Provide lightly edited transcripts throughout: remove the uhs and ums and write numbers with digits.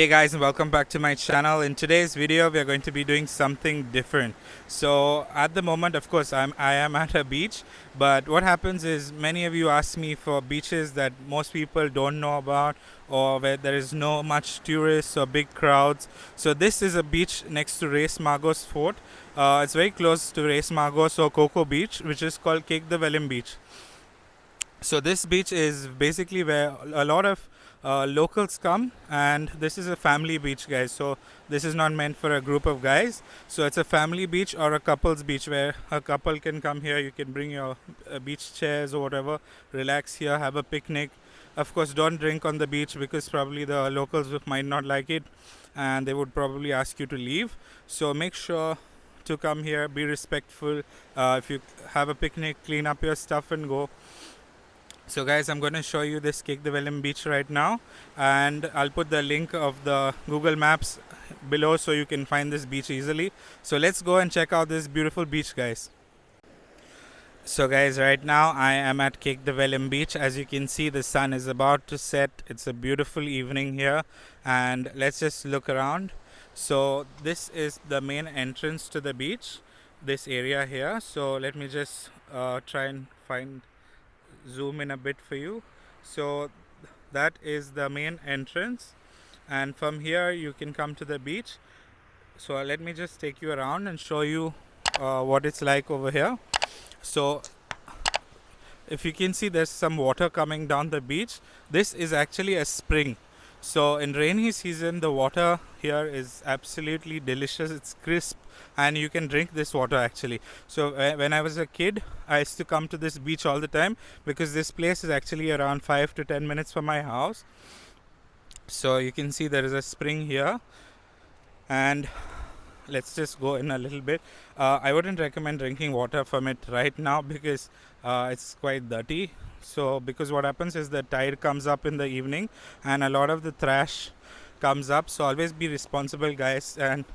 Hey guys, and welcome back to my channel. In today's video we are going to be doing something different. So at the moment, of course, I am at a beach, but what happens is many of you ask me for beaches that most people don't know about, or where there is no much tourists or big crowds. So this is a beach next to Reis Magos fort. It's very close to Reis Magos or Coco Beach, which is called Quegdevelim Beach. So this beach is basically where a lot of locals come, and this is a family beach, guys. So this is not meant for a group of guys. So it's a family beach or a couples beach where a couple can come here. You can bring your beach chairs or whatever, relax here, have a picnic. Of course, don't drink on the beach because probably the locals might not like it and they would probably ask you to leave. So make sure to come here, be respectful. If you have a picnic, clean up your stuff and go. So guys, I'm going to show you this Quegdevelim Beach right now, and I'll put the link of the Google Maps below so you can find this beach easily. So let's go and check out this beautiful beach, guys. So guys, right now I am at Quegdevelim Beach. As you can see, the sun is about to set. It's a beautiful evening here, and let's just look around. So this is the main entrance to the beach, this area here. So let me just try and zoom in a bit for you. So that is the main entrance, and from here you can come to the beach. So let me just take you around and show you what it's like over here. So if you can see, there's some water coming down the beach. This is actually a spring. So in rainy season, the water here is absolutely delicious. It's crisp and you can drink this water actually. So when I was a kid, I used to come to this beach all the time because this place is actually around 5 to 10 minutes from my house. So you can see there is a spring here, and let's just go in a little bit. I wouldn't recommend drinking water from it right now because it's quite dirty. So because what happens is the tide comes up in the evening and a lot of the trash comes up. So always be responsible, guys, and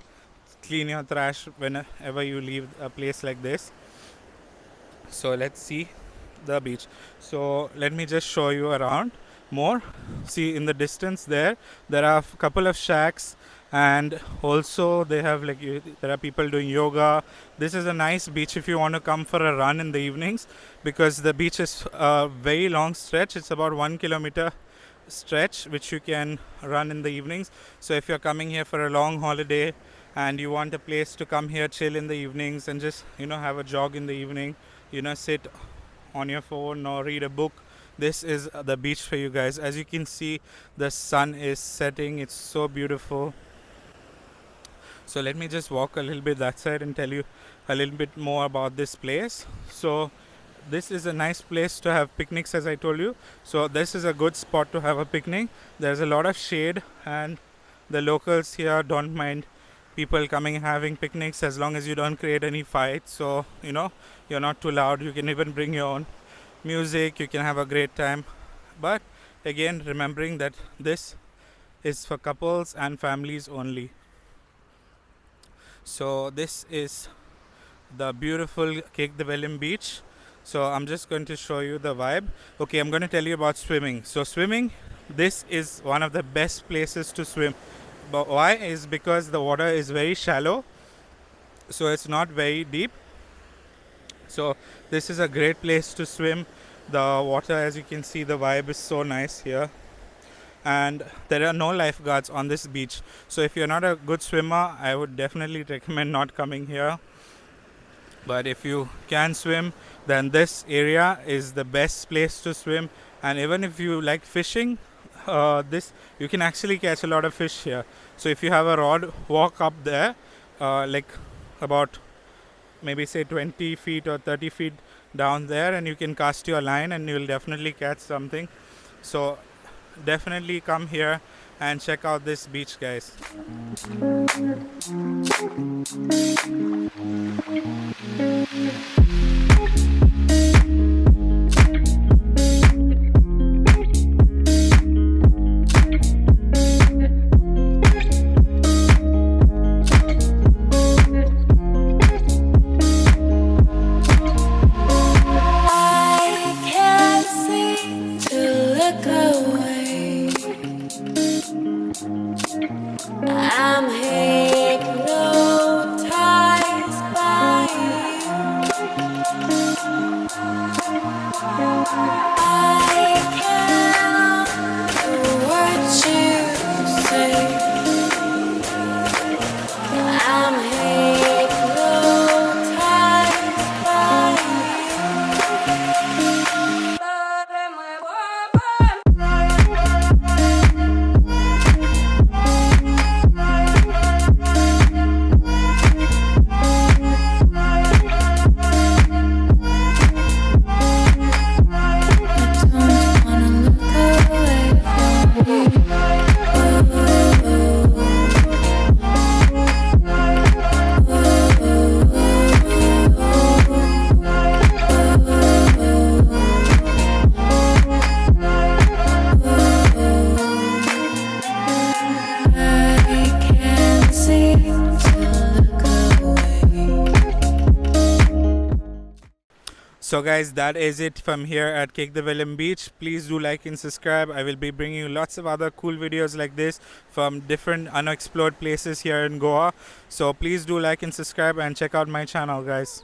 clean your trash whenever you leave a place like this. So let's see the beach. So let me just show you around more. See, in the distance there are a couple of shacks, and also they have there are people doing yoga. This is a nice beach if you want to come for a run in the evenings, because the beach is a very long stretch. It's about 1 kilometer stretch which you can run in the evenings. So if you're coming here for a long holiday and you want a place to come here, chill in the evenings and just have a jog in the evening, sit on your phone or read a book, this is the beach for you guys. As you can see, the sun is setting. It's so beautiful. So let me just walk a little bit that side and tell you a little bit more about this place. So this is a nice place to have picnics, as I told you. So this is a good spot to have a picnic. There's a lot of shade, and the locals here don't mind people coming and having picnics as long as you don't create any fights. So you're not too loud. You can even bring your own music. You can have a great time. But again, remembering that this is for couples and families only. So this is the beautiful Quegdevelim Beach. So I'm just going to show you the vibe. Okay, I'm going to tell you about swimming. So swimming, this is one of the best places to swim. But why? Is because the water is very shallow, so it's not very deep. So this is a great place to swim. The water, as you can see, the vibe is so nice here. And there are no lifeguards on this beach. So if you're not a good swimmer, I would definitely recommend not coming here. But if you can swim, then this area is the best place to swim. And even if you like fishing, you can actually catch a lot of fish here. So if you have a rod, walk up there, about maybe say 20 feet or 30 feet down there, and you can cast your line and you'll definitely catch something. So definitely come here and check out this beach, guys. So guys, that is it from here at Quegdevelim Beach. Please do like and subscribe. I will be bringing you lots of other cool videos like this from different unexplored places here in Goa. So please do like and subscribe and check out my channel, guys.